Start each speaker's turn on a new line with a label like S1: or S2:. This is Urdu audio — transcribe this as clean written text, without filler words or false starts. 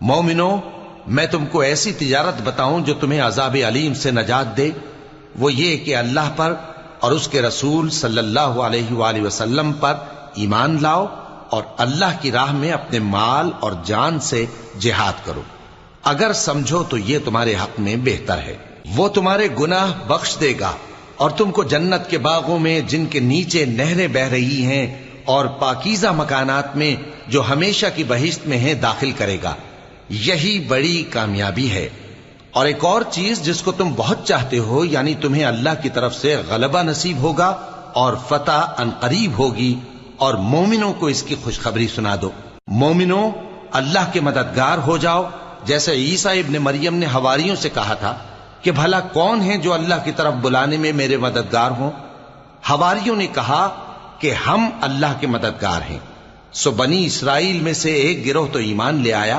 S1: مومنو، میں تم کو ایسی تجارت بتاؤں جو تمہیں عذاب علیم سے نجات دے؟ وہ یہ کہ اللہ پر اور اس کے رسول صلی اللہ علیہ وآلہ وسلم پر ایمان لاؤ اور اللہ کی راہ میں اپنے مال اور جان سے جہاد کرو۔ اگر سمجھو تو یہ تمہارے حق میں بہتر ہے۔ وہ تمہارے گناہ بخش دے گا اور تم کو جنت کے باغوں میں جن کے نیچے نہریں بہ رہی ہیں اور پاکیزہ مکانات میں جو ہمیشہ کی بہشت میں ہیں داخل کرے گا۔ یہی بڑی کامیابی ہے۔ اور ایک اور چیز جس کو تم بہت چاہتے ہو، یعنی تمہیں اللہ کی طرف سے غلبہ نصیب ہوگا اور فتح عنقریب ہوگی، اور مومنوں کو اس کی خوشخبری سنا دو۔ مومنوں، اللہ کے مددگار ہو جاؤ، جیسے عیسیٰ ابن مریم نے حواریوں سے کہا تھا کہ بھلا کون ہے جو اللہ کی طرف بلانے میں میرے مددگار ہوں؟ حواریوں نے کہا کہ ہم اللہ کے مددگار ہیں۔ سو بنی اسرائیل میں سے ایک گروہ تو ایمان لے آیا،